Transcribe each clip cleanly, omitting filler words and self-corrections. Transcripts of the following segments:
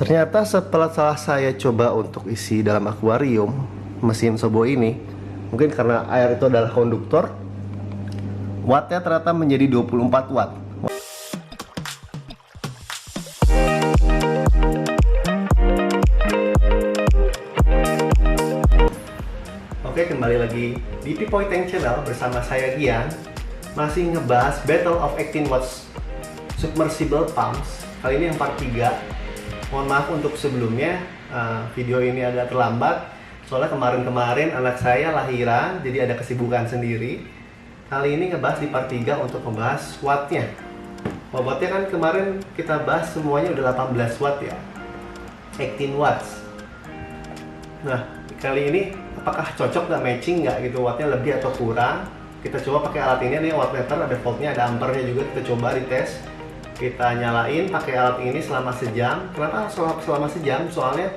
Ternyata setelah saya coba untuk isi dalam akuarium mesin Sobo ini, mungkin karena air itu adalah konduktor, wattnya ternyata menjadi 24 watt. Oke, kembali lagi di Pipoy Tank Channel bersama saya Gian. Masih ngebahas Battle of 18 watts submersible pumps. Kali ini yang part 3. Mohon maaf untuk sebelumnya, video ini agak terlambat soalnya kemarin-kemarin anak saya lahiran, jadi ada kesibukan sendiri. Kali ini ngebahas di part 3 untuk membahas wattnya. Wattnya kan kemarin kita bahas semuanya udah 18 watt ya, 18 watts. Nah, kali ini apakah cocok nggak, matching nggak gitu, wattnya lebih atau kurang? Kita coba pakai alat ini nih, wattmeter, ada voltnya, ada ampernya juga. Kita coba dites, kita nyalain pakai alat ini selama sejam. Kenapa selama sejam? Soalnya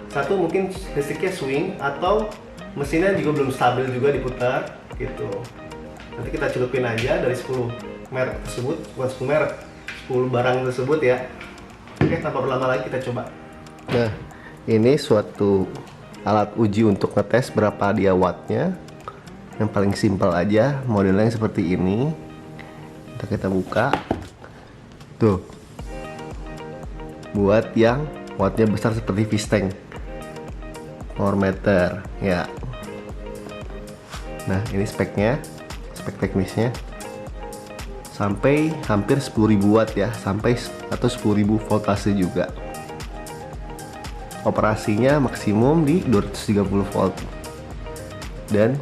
satu, mungkin listriknya swing, atau mesinnya juga belum stabil juga diputar gitu. Nanti kita celupin aja dari 10 merek tersebut, bukan 10 merek, 10 barang tersebut ya. Oke, tanpa berlama lagi kita coba. Nah, ini suatu alat uji untuk ngetes berapa dia wattnya. Yang paling simpel aja, modelnya seperti ini. Kita buka tuh, buat yang wattnya besar seperti fish tank, power meter ya. Nah, ini speknya, spek teknisnya sampai hampir 10.000 watt ya, sampai atau 10.000 voltase juga. Operasinya maksimum di 230 volt dan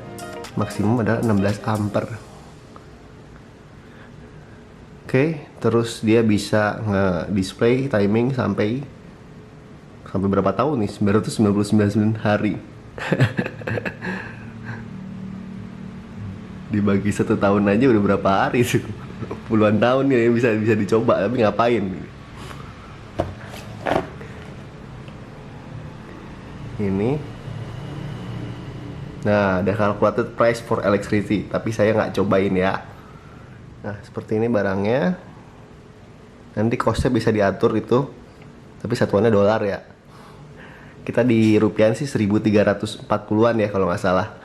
maksimum adalah 16 ampere. Oke, terus dia bisa nge-display timing sampai berapa tahun nih? 999 hari. Dibagi 1 tahun aja udah berapa hari sih? Puluhan tahun ya, bisa dicoba, tapi ngapain? Ini. Nah, ada calculated price for electricity, tapi saya nggak cobain ya. Nah, seperti ini barangnya. Nanti costnya bisa diatur itu, tapi satuannya dolar ya. Kita di rupiah sih 1340-an ya kalau nggak salah.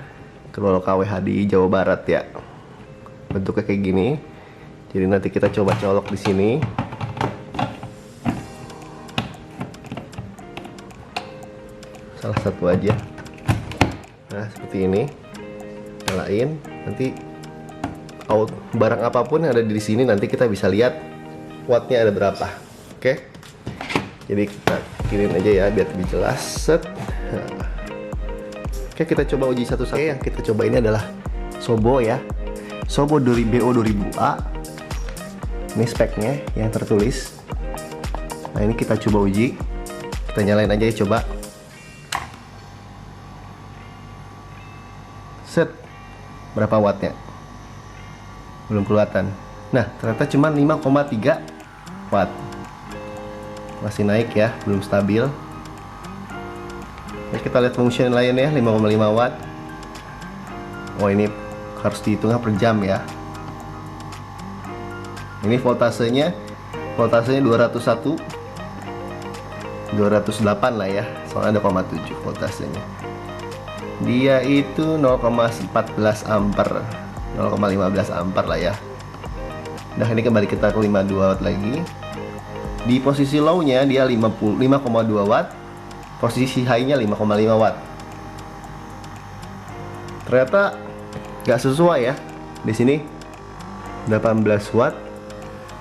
Kalau KWH di Jawa Barat ya. Bentuknya kayak gini. Jadi nanti kita coba colok di sini. Salah satu aja. Nah, seperti ini. Nyalain, nanti barang apapun yang ada di sini nanti kita bisa lihat wattnya ada berapa. Oke. Jadi kita kirim aja ya biar lebih jelas. Set. Nah. Oke, kita coba uji satu-satu. Oke, yang kita coba ini adalah Sobo ya. Sobo dari BO 2000A. Ini speknya yang tertulis. Nah, ini kita coba uji. Kita nyalain aja ya, coba. Set. Berapa wattnya? Belum kelihatan. Nah, ternyata cuma 5,3 watt. Masih naik ya, belum stabil. Nah, kita lihat function lain ya, 5,5 watt. Oh, ini harus dihitung per jam ya. Ini voltasenya 201, 208 lah ya, soalnya ada 0,7 voltasenya. Dia itu 0,14 ampere, 0,15 ampere lah ya. Nah, ini kembali kita ke 52 watt lagi. Di posisi low-nya dia 5,2 watt, posisi high-nya 5,5 watt. Ternyata nggak sesuai ya. Di sini 18 watt,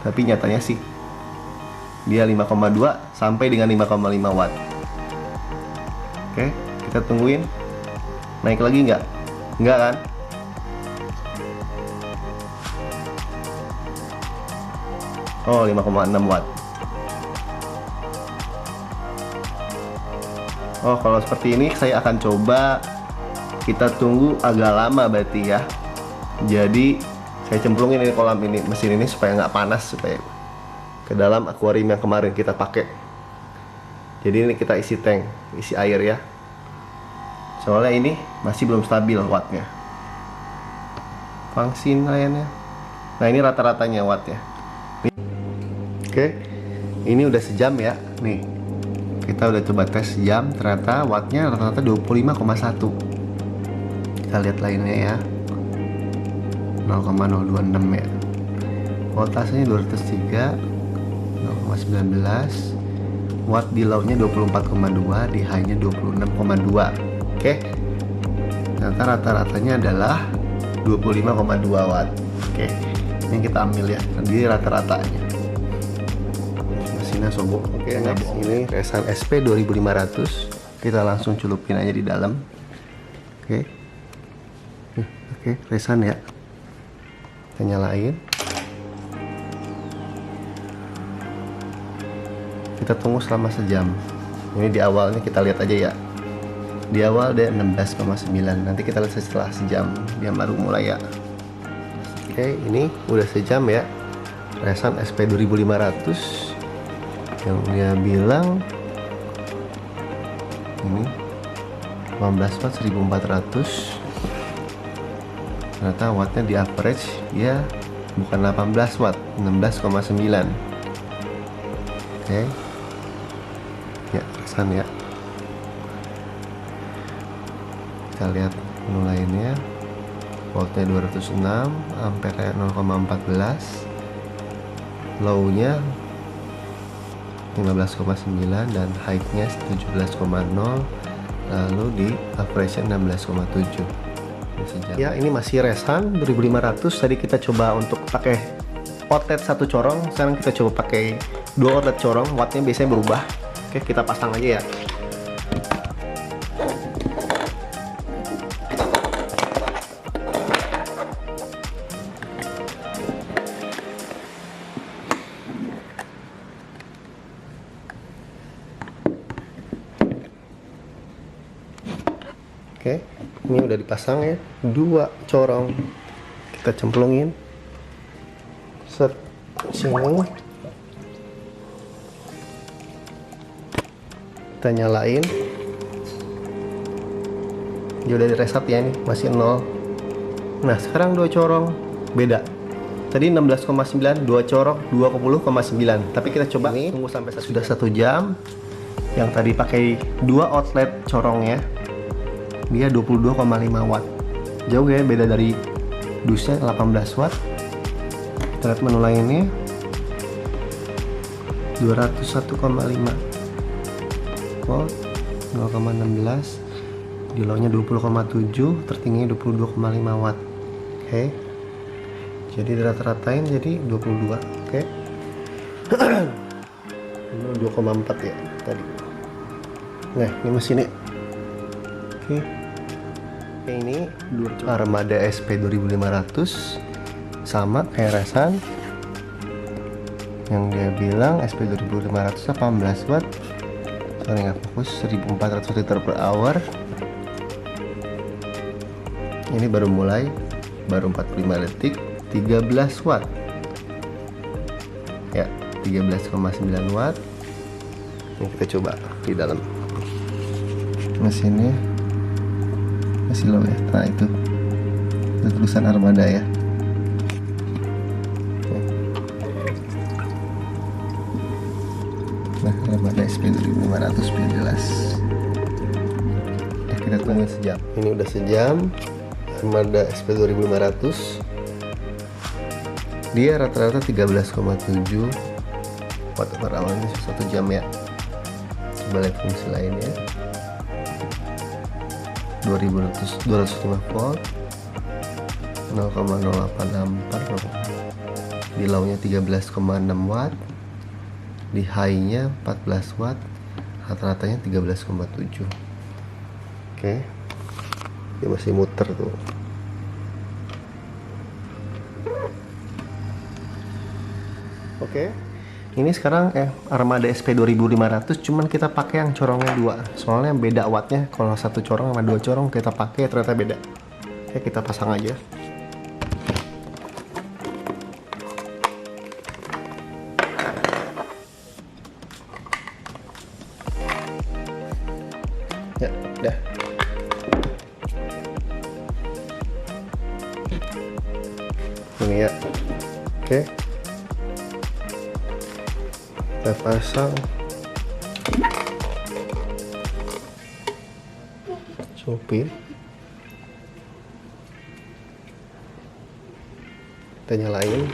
tapi nyatanya sih dia 5,2 sampai dengan 5,5 watt. Oke, kita tungguin. Naik lagi nggak? Nggak kan? Oh, 5,6 watt. Oh, kalau seperti ini saya akan coba. Kita tunggu agak lama berarti ya. Jadi saya cemplungin ini kolam ini, mesin ini supaya nggak panas, supaya ke dalam akuarium yang kemarin kita pakai. Jadi ini kita isi tank, isi air ya. Soalnya ini masih belum stabil wattnya. Fungsi lainnya. Nah, ini rata-ratanya wattnya. Oke, Ini udah sejam ya. Nih, kita udah coba tes sejam, ternyata wattnya rata-rata 25,1. Kita lihat lainnya ya, 0,026 ya. Voltasenya 203, 0,19. Watt di low-nya 24,2, di high-nya 26,2. Oke. Ternyata rata-ratanya adalah 25,2 watt. Oke. Ini kita ambil ya, di rata-ratanya. Mesinnya sobok. Oke, next ini Resan SP 2500. Kita langsung celupin aja di dalam. Oke. Oke, Resan ya. Kita nyalain. Kita tunggu selama sejam. Ini di awalnya kita lihat aja ya. Di awal dia 16,9. Nanti kita lihat setelah sejam dia baru mulai ya. Oke, ini udah sejam ya. Resan SP 2500 yang dia bilang ini 18 watt 1400. Ternyata wattnya di average ya bukan 18 watt, 16,9. Oke. Ya, Resan ya. Kita lihat menu lainnya. Voltnya 206, ampere 0,14, low-nya 15,9 dan high-nya 17,0, lalu di average-nya 16,7. Ya, ini masih Resan 2500. Tadi kita coba untuk pakai outlet satu corong, sekarang kita coba pakai dua outlet corong. Wattnya biasanya berubah. Oke, kita pasang aja ya. Oke, ini udah dipasang ya, dua corong. Kita cemplungin, set sini, kita nyalain. Dia udah direset ya, ini masih 0. Nah, sekarang dua corong beda. Tadi 16,9, dua corong 20,9. Tapi kita coba ini, tunggu sampai sudah 1 jam. Yang tadi pakai dua outlet corongnya, dia 22,5 watt. Jauh ya, beda dari dusnya 18 watt. Kita lihat menu lainnya, 201,5 volt, 0,16, di low-nya 20,7, tertingginya 22,5 watt. Oke. Jadi dirata-ratain jadi 22. Oke. Ini 2,4 ya tadi. Nah, ini mesinnya. Oke. Ini Armada SP 2500 sama kayak Resan yang dia bilang SP 2500 18 watt. Sorry nggak fokus, 1400 liter per hour. Ini baru mulai, baru 45 detik, 13 watt ya, 13,9 watt. Ini kita coba di dalam mesinnya masih low ya. Nah, itu tulisan Armada ya. Nah, Armada SP 2500 biar jelas. Nah, kita tunggu sejam. Ini udah sejam. Armada SP 2500 dia rata-rata 13,7 watt per hour. Ini 1 jam ya. Coba lihat fungsi lainnya. 205 volt, 0,08 ampere, di low-nya 13,6 watt, di high-nya 14 watt, rata-ratanya 13,7. Oke, dia masih muter tuh. Oke, ini sekarang Armada SP 2500, cuman kita pakai yang corongnya 2. Soalnya beda wattnya, kalau satu corong sama 2 corong kita pakai ternyata beda. Oke, kita pasang aja. Ya, udah. Ini ya. Oke. Kita pasang. Supin. Kita nyalain.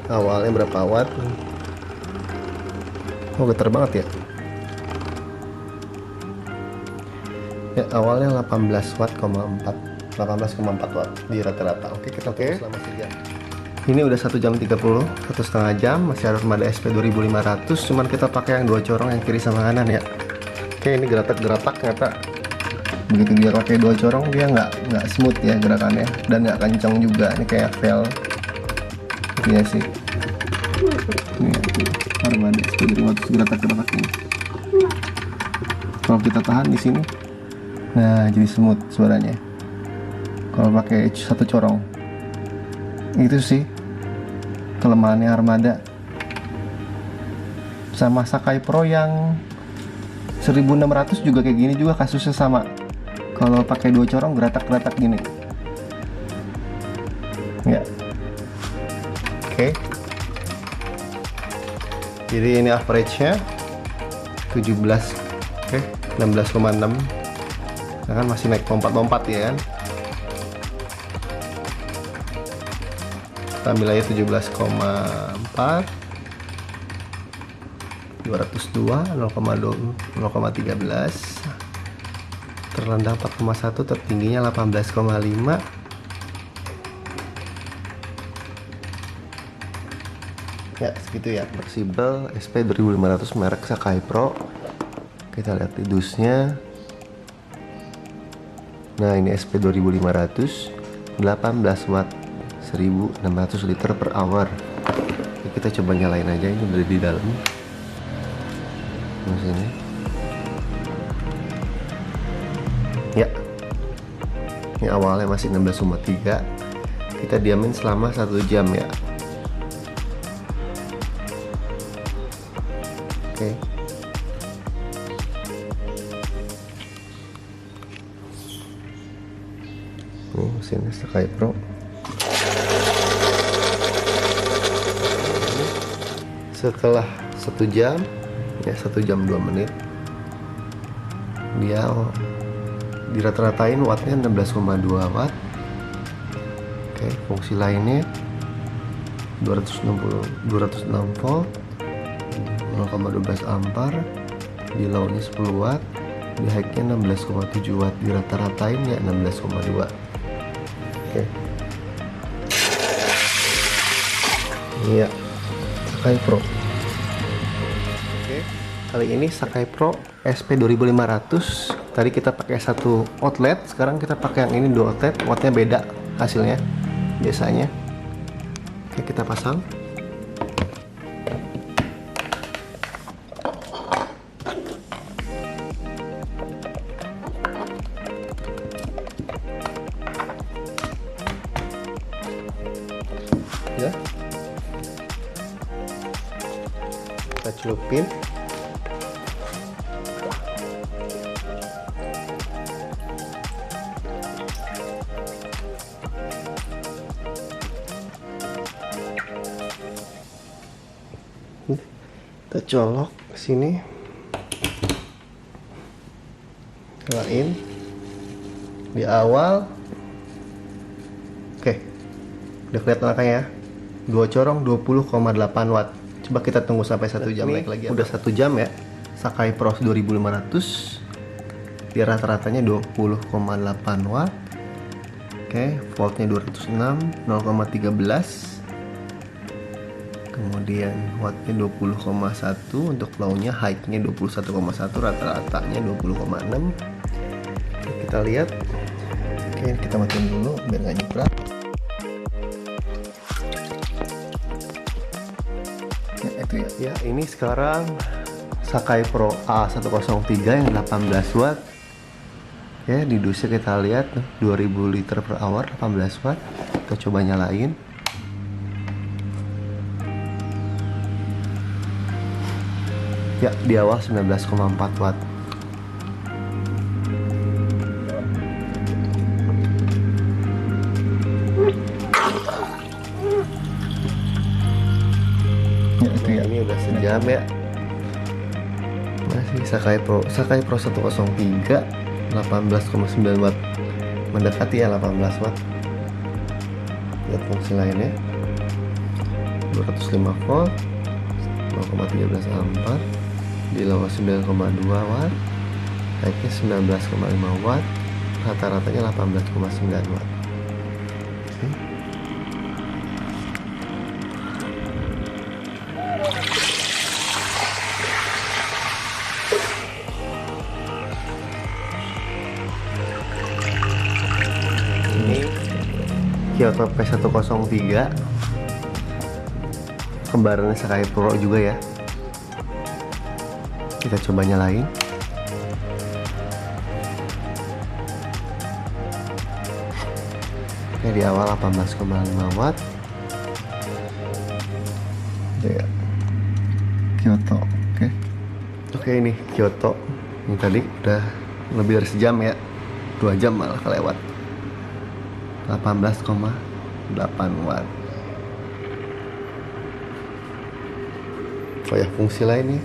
Awalnya berapa watt? Oh, getar banget ya. Ya, awalnya 18 watt, 18,4 watt di rata-rata. Oke, kita tunggu selama sejam. Ini udah 1 jam 30, 1,5 jam, masih ada Armada SP 2500, cuman kita pakai yang 2 corong yang kiri sama kanan ya. Oke, ini geratak-geratak ternyata begitu dia pakai 2 corong dia nggak smooth ya gerakannya, dan nggak kencang juga. Ini kayak fail. Iya sih. Ini Armada SP 2500 geratak-geratak ini. Kalau kita tahan di sini, nah jadi smooth suaranya. Kalau pakai 1 corong, itu sih kelemahannya Armada. Sama Sakai Pro yang 1600 juga kayak gini juga kasusnya sama. Kalau pakai 2 corong geratak-geratak gini. Ya. Oke. Jadi ini average-nya 17. Oke, 16,6. Nah, kan masih naik lompat-lompat ya kan. Kita ambil aja 17,4, 202, 0,13, terendah 4,1, tertingginya 18,5. Ya segitu ya. Fleksibel SP 2500 merek Sakai Pro. Kita lihat di dusnya. Nah ini SP 2500, 18 watt, 1600 liter per hour. Jadi kita coba nyalain aja, ini udah di dalam mesinnya. Ya, ini awalnya masih 16,3. Kita diamin selama 1 jam ya. Oke. Ini mesinnya Sakai Pro. Setelah 1 jam ya, 1 jam 2 menit, dia di rata-ratain wattnya 16,2 watt. Oke, fungsi lainnya 206 volt, 0,12 ampere, di low nya 10 watt, di high nya 16,7 watt, di rata-ratain ya 16,2. Oke. Iya, Sakai Pro. Oke, kali ini Sakai Pro SP 2500. Tadi kita pakai 1 outlet, sekarang kita pakai yang ini 2 outlet. Wattnya beda hasilnya biasanya. Oke, kita pasang. Ya, kita celupin. Kita colok ke sini, nyalain di awal. Oke, udah kelihatan angkanya ya. 2 corong 20,8 watt. Coba kita tunggu sampai 1 jam naik lagi. Udah 1 jam ya. Sakai Pro 2500. Dia rata-ratanya 20,8 watt. Oke, voltnya 206, 0,13. Kemudian wattnya 20,1 untuk low-nya, high-nya 21,1, rata-ratanya 20,6. Kita lihat. Oke, kita matiin dulu biar nggak nyiprat. Ya, ini sekarang Sakai Pro A103 yang 18 watt. Ya, di dusnya kita lihat 2000 liter per hour, 18 watt. Kita coba nyalain. Ya, di awal 19,4 watt. Ya, itu ya. Ini udah sejam ya. Ini Sakai Pro 103 18,9 watt, mendekati ya 18 watt. Lihat fungsi lainnya, 205 volt, 0,13 ampere, di low 9,2 watt, naiknya 19,5 watt, rata-ratanya 18,9 watt. Ini Kyoto P103, kembarannya Sakai Pro juga ya. Kita coba nyalain. Oke, di awal 18,5 watt. Ya. Kyoto, oke. Oke, ini Kyoto. Ini tadi udah lebih dari sejam ya. 2 jam malah kelewat. 18,8 watt. Oh ya, fungsi lainnya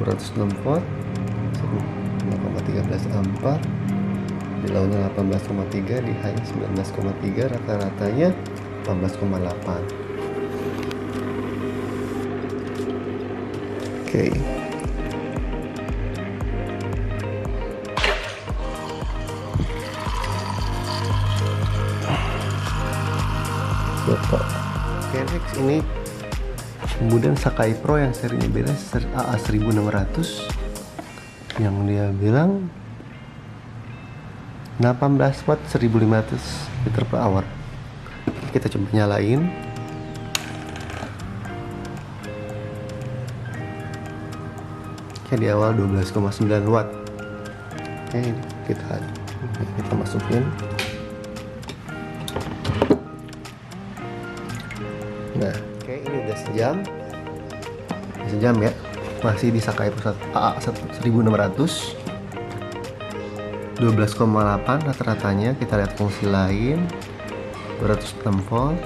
206 volt, 0,13 ampere, di low-nya 18,3, di high 19,3, rata-ratanya 18,8. Oke. Oke, next ini kemudian Sakai Pro yang serinya beda AA1600 yang dia bilang 18 watt 1500 liter per hour. Kita coba nyalain. Oke, di awal 12,9 watt. Oke, kita masukin. Nah, oke, ini udah sejam ya, masih di Sakai Pro AA1600, 12,8 rata-ratanya. Kita lihat fungsi lain, 206 volt,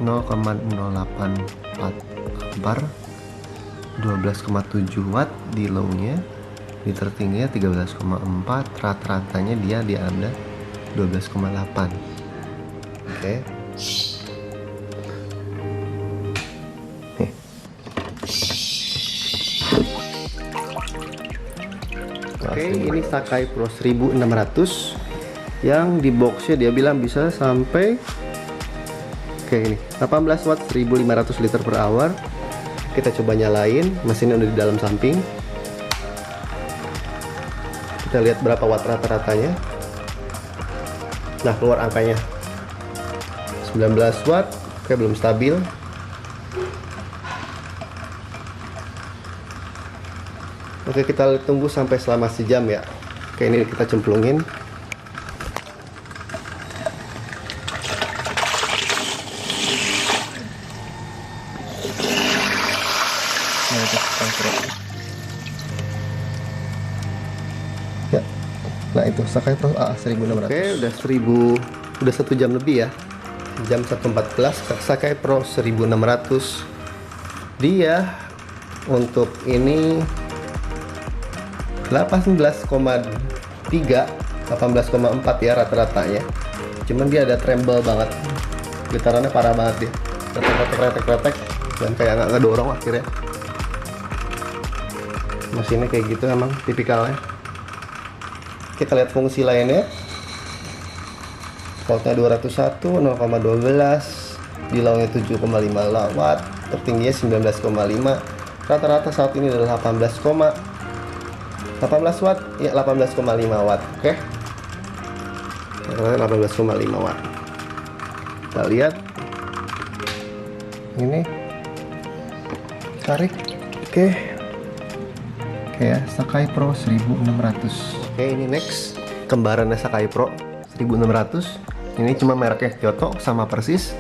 0,084 ampere, 12,7 watt di low-nya, di tertingginya 13,4, rata-ratanya dia ada 12,8. Oke. Oke, ini Sakai Pro 1600 yang di boxnya dia bilang bisa sampai ini 18 watt 1500 liter per hour. Kita coba nyalain, mesinnya udah di dalam samping. Kita lihat berapa watt rata-ratanya. Nah, keluar angkanya 19 watt. Oke, belum stabil. Oke, kita tunggu sampai selama sejam ya. Oke, ini kita cemplungin. Ya, nah itu Sakai Pro AA1600. Oke, udah 1 jam lebih ya. Jam 1.14 Sakai Pro 1600. Dia untuk ini 18,3 18,4 ya rata-ratanya. Cuman dia ada tremble banget, getarannya parah banget dia, kretek dan kayak nggak ngedorong akhirnya. Mesinnya kayak gitu emang tipikalnya. Kita lihat fungsi lainnya, voltnya 201, 0,12, di low-nya 7,5 watt, tertingginya 19,5, rata-rata saat ini adalah 18 watt ya, 18,5 watt. Oke, 18,5 watt. Kita lihat ini, tarik. Oke ya, Sakai Pro 1600. Oke, ini next kembarannya Sakai Pro 1600. Ini cuma mereknya Kyoto, sama persis.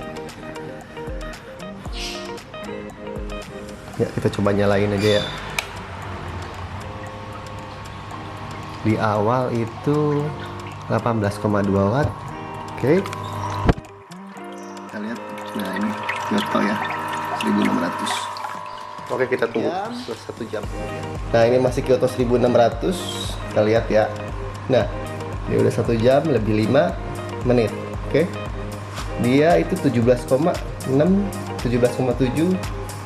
Ya, kita coba nyalain aja ya. Di awal itu 18,2 watt. Oke. Kita lihat. Nah, ini Kyoto ya, 1600. Oke, kita tunggu 1 jam. Nah, ini masih Kyoto 1600. Kita lihat ya. Nah, dia udah 1 jam lebih 5 menit. Oke. Dia itu 17,6, 17,7.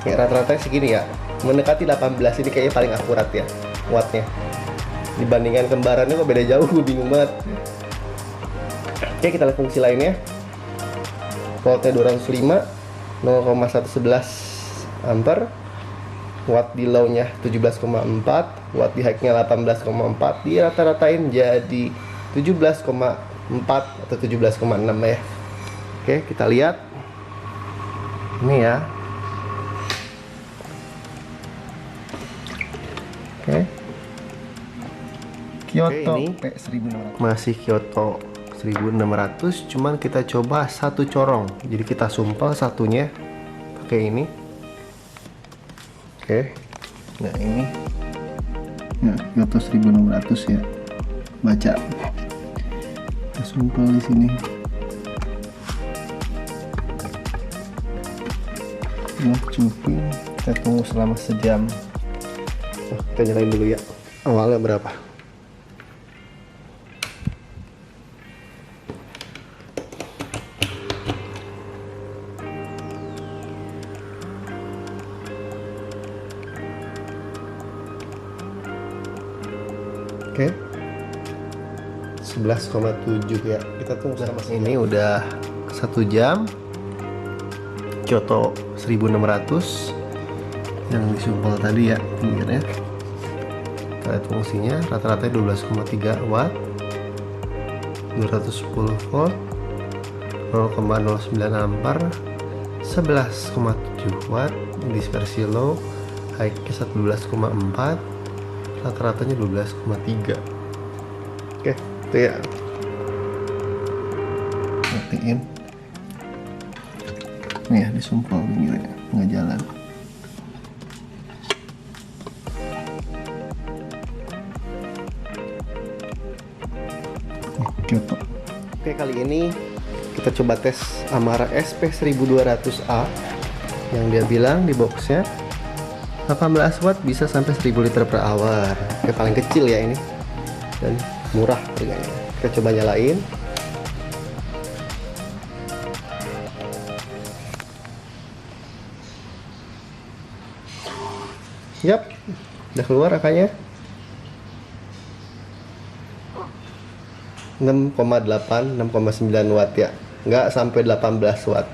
Ya, rata-rata segini ya. Mendekati 18, ini kayaknya paling akurat ya wattnya. Dibandingkan kembarannya kok beda jauh, gue bingung banget. Oke, kita lihat fungsi lainnya. Voltnya 205, 0,111 ampere. Watt di low-nya 17,4, watt di high-nya 18,4. Dia rata-ratain jadi 17,4 atau 17,6 ya. Oke, kita lihat. Ini ya. Oke. Kyoto P1600. Masih Kyoto 1600, cuman kita coba satu corong. Jadi kita sumpel satunya pakai ini. Oke. Nah, ini. Nah, Kyoto 1600 ya. Baca. Kita sumpel di sini. Nah, cuping. Kita tunggu selama sejam. Kita nyalain dulu ya. Awalnya berapa? Oke. 11,7 ya. Kita tunggu sama ini udah 1 jam. Kyoto 1600 yang disumpel tadi ya, pinggirnya. Kita lihat fungsinya, rata-rata 12,3 watt, 210 volt, 0,09 ampere, 11,7 watt, dispersi low, high-nya 12,4, rata-ratanya 12,3. Oke, itu ya. Matiin. Nih ya, disumpel begini nggak jalan. Kyoto. Oke, kali ini kita coba tes Amara SP1200A yang dia bilang di boxnya 18 watt bisa sampai 1000 liter per hour. Oke, paling kecil ya ini dan murah harganya. Kita coba nyalain. Yap, udah keluar angkanya 6,8, 6,9 watt ya, nggak sampai 18 watt.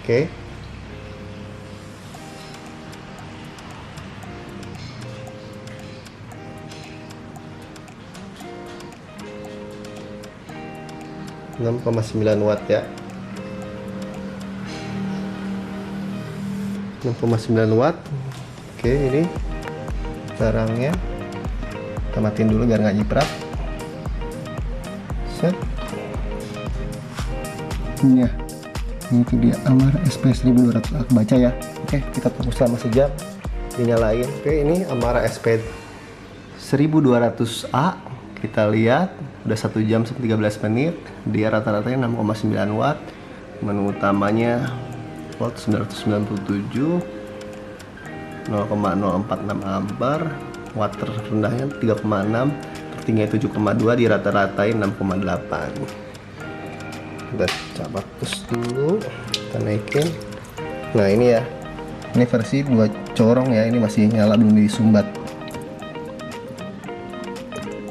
Oke. Enam 6,9 watt ya. 6,9 watt. Oke, ini barangnya kita matiin dulu biar nggak nyiprat. Set. Ini ya, itu dia Amara SP1200. Aku baca ya. Oke, kita tunggu selama sejam, dinyalain. Oke, ini Amara SP1200A. Kita lihat udah 1 jam 13 menit. Dia rata-ratanya 6,9 watt. Menu utamanya volt 997, 0,046 ampere, watt terendahnya 3,6, tertingginya 7,2, di rata-ratain 6,8. Kita coba push dulu, kita naikin. Nah, ini ya, ini versi 2 corong ya, ini masih nyala belum disumbat.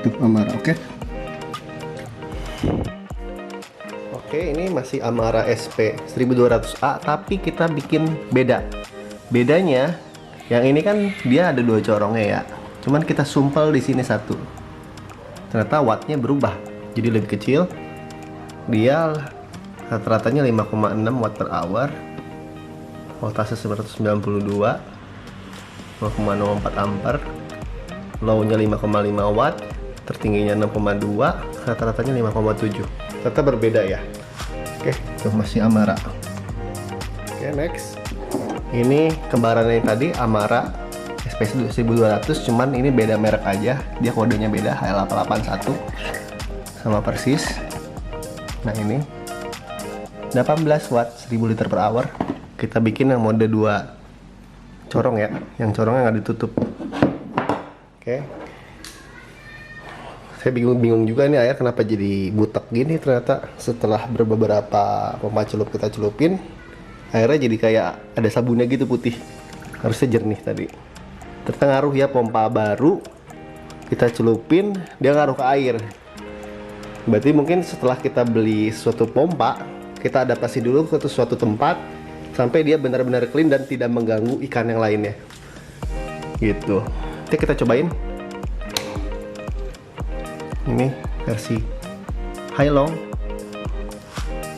Tuh Amara, oke. Oke, ini masih Amara SP1200A, tapi kita bikin beda. Bedanya, yang ini kan dia ada 2 corongnya ya. Cuman kita sumpel di sini 1. Ternyata wattnya berubah, jadi lebih kecil. Dia rata-ratanya 5,6 watt per hour. Voltase 192, 0,04 ampere. Low-nya 5,5 watt, tertingginya 6,2, rata-ratanya 5,7. Tetap berbeda ya. Oke, itu masih Amara. Oke, next. Ini kembarannya tadi Amara SP1200, cuman ini beda merek aja. Dia kodenya beda, HL881 sama persis. Nah, ini 18 watt 1000 liter per hour. Kita bikin yang mode 2. corong ya, yang corongnya nggak ditutup. Oke. Saya bingung juga nih air kenapa jadi butek gini. Ternyata setelah beberapa pompa celup kita celupin, airnya jadi kayak ada sabunnya gitu putih. Harusnya jernih tadi. Terpengaruh ya, pompa baru kita celupin dia ngaruh ke air. Berarti mungkin setelah kita beli suatu pompa, kita adaptasi dulu ke suatu tempat sampai dia benar-benar clean dan tidak mengganggu ikan yang lainnya. Gitu. Nanti kita cobain. Ini versi high long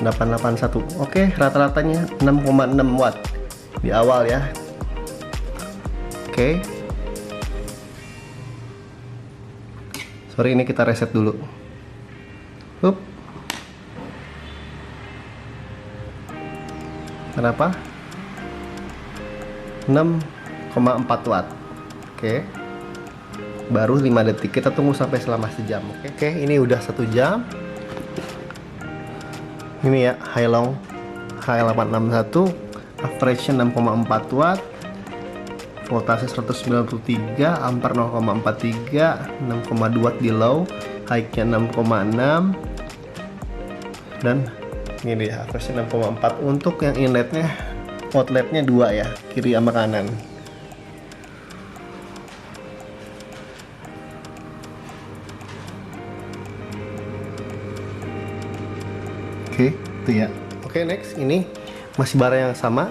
881. Oke, rata-ratanya 6,6 watt di awal ya. Oke. Sorry, ini kita reset dulu. Up. Kenapa? 6,4 watt. Oke. Baru 5 detik, kita tunggu sampai selama sejam. Oke, ini udah 1 jam. Ini ya, high long H861, average 6,4 watt, voltase 193, ampere 0,43, 6,2 watt di low, high-nya 6,6, dan ini dia, average 6,4. Untuk yang inletnya, outletnya 2 ya, kiri sama kanan. Oke, itu ya. Oke, next ini masih barang yang sama,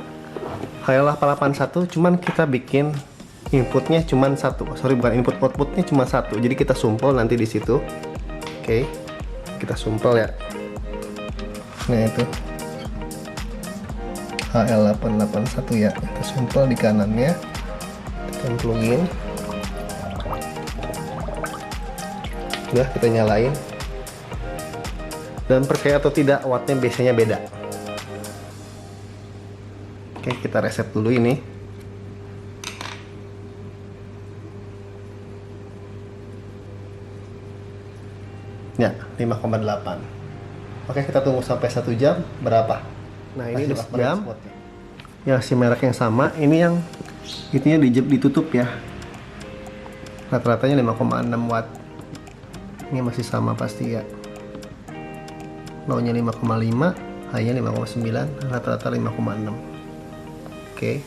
kayak 881, cuman kita bikin inputnya cuman satu. Sorry, bukan input, outputnya cuma satu. Jadi kita sumpel nanti di situ. Oke, kita sumpel ya. Nah itu HL881 ya. Kita sumpel di kanannya, kita plugin. Udah, kita nyalain. Dan percaya atau tidak, wattnya biasanya beda. Oke, kita reset dulu ini. Ya, 5,8. Oke, kita tunggu sampai 1 jam. Berapa? Nah, ini udah 1 jam. Ya, si merek yang sama. Ini yang itunya ditutup ya. Rata-ratanya 5,6 watt. Ini masih sama pasti ya. Low-nya 5,5, high-nya 5,9, rata-rata 5,6. Oke,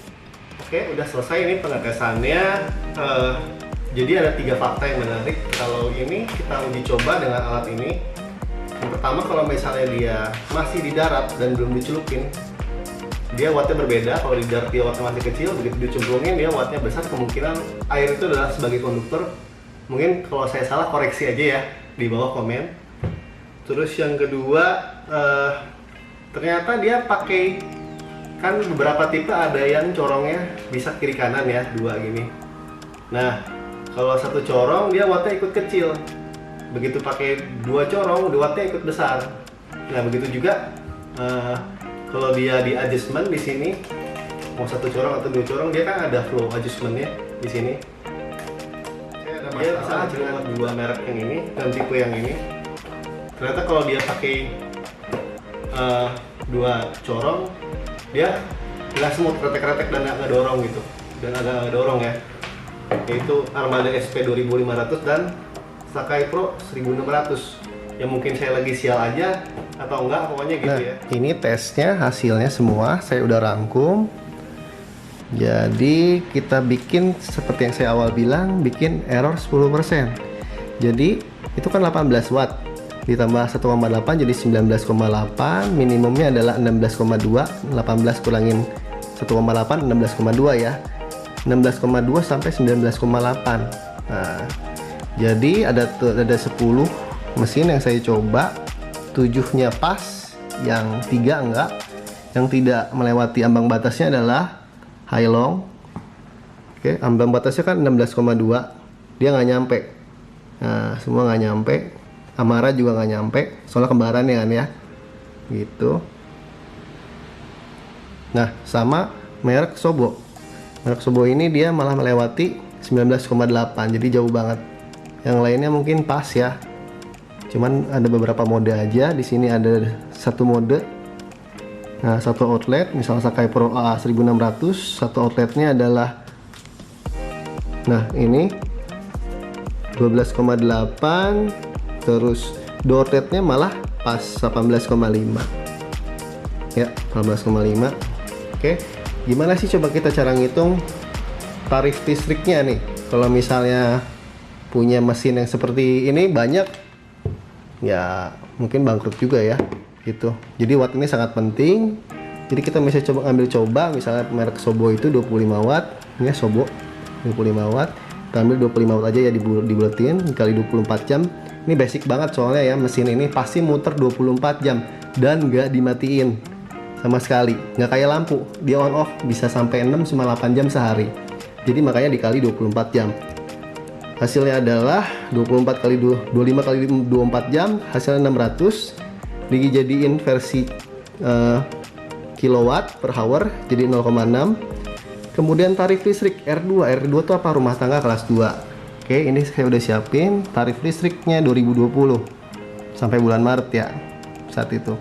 udah selesai ini pengetesannya. Jadi ada 3 fakta yang menarik. Kalau ini kita uji coba dengan alat ini. Yang pertama, kalau misalnya dia masih di darat dan belum dicelupin, dia wattnya berbeda. Kalau di darat dia wattnya masih kecil, begitu dicemplungin dia wattnya besar. Kemungkinan air itu adalah sebagai konduktor. Mungkin kalau saya salah koreksi aja ya di bawah komen. Terus yang kedua, ternyata dia pakai, kan beberapa tipe ada yang corongnya bisa kiri kanan ya, 2 gini. Nah, kalau 1 corong dia wattnya ikut kecil. Begitu pakai 2 corong, wattnya ikut besar. Nah, begitu juga kalau dia di adjustment di sini, mau 1 corong atau 2 corong, dia kan ada flow adjustmentnya di sini. Dia bisa dengan 2 merek yang ini dan tipe yang ini. Ternyata kalau dia pakai 2 corong, dia nggak smooth, kretek-kretek dan nggak ngedorong gitu, dan agak ngedorong ya. Yaitu Armada SP 2500 dan Sakai Pro 1600. Ya mungkin saya lagi sial aja atau enggak, pokoknya gitu ya. Ini tesnya, hasilnya semua saya udah rangkum. Jadi kita bikin seperti yang saya awal bilang, bikin error 10%. Jadi itu kan 18 watt. Ditambah 1,8 jadi 19,8, minimumnya adalah 16,2, 18 kurangin 1,8, 16,2 ya. 16,2 sampai 19,8. Nah, jadi ada 10 mesin yang saya coba, 7-nya pas, yang 3 enggak. Yang tidak melewati ambang batasnya adalah high long. Oke, ambang batasnya kan 16,2, dia nggak nyampe. Nah, semua nggak nyampe. Amara juga nggak nyampe, soalnya kembaran ya kan ya, gitu. Nah, sama merek Sobo. Merek Sobo ini dia malah melewati 19,8, jadi jauh banget. Yang lainnya mungkin pas ya. Cuman ada beberapa mode aja. Di sini ada 1 mode. Nah, 1 outlet, misal Sakai Pro A 1600, 1 outletnya adalah Nah ini 12,8, terus door rate-nya malah pas 18,5 ya, 18,5. Oke, gimana sih coba kita cara ngitung tarif listriknya nih kalau misalnya punya mesin yang seperti ini banyak ya, mungkin bangkrut juga ya gitu. Jadi watt ini sangat penting. Jadi kita bisa coba misalnya merek Sobo itu 25 watt ya, Sobo 25 watt. Kita ambil 25 watt aja ya, dibuletin dikali 24 jam. Ini basic banget soalnya ya, mesin ini pasti muter 24 jam dan nggak dimatiin sama sekali. Nggak kayak lampu, dia on off bisa sampai 6 sama 8 jam sehari. Jadi makanya dikali 24 jam. Hasilnya adalah 24 kali 25 kali 24 jam, hasilnya 600. Dijadiin versi kilowatt per hour jadi 0,6. Kemudian tarif listrik R2 itu apa? Rumah tangga kelas 2. Oke, ini saya udah siapin tarif listriknya 2020 sampai bulan Maret ya saat itu.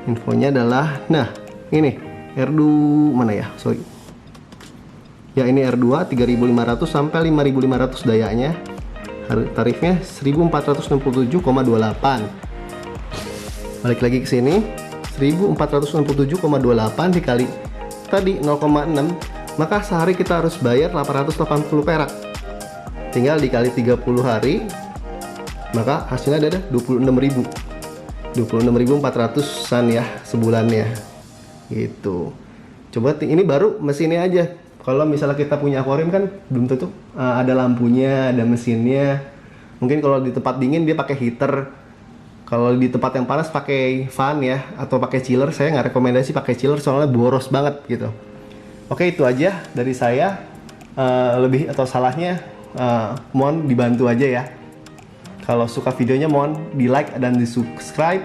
Infonya adalah, nah ini R2 mana ya, sorry ya, ini R2 3.500 sampai 5.500 dayanya. Tarifnya 1.467,28. Balik lagi ke sini, 1.467,28 dikali tadi 0,6, maka sehari kita harus bayar 880 perak. Tinggal dikali 30 hari, maka hasilnya ada 26.400-an ya sebulannya gitu. Coba ini baru mesinnya aja. Kalau misalnya kita punya akuarium kan belum tentu ada lampunya, ada mesinnya. Mungkin kalau di tempat dingin dia pakai heater. Kalau di tempat yang panas pakai fan ya, atau pakai chiller. Saya nggak rekomendasi pakai chiller soalnya boros banget gitu. Oke, itu aja dari saya. Lebih atau salahnya mohon dibantu aja ya. Kalau suka videonya mohon di like dan di subscribe.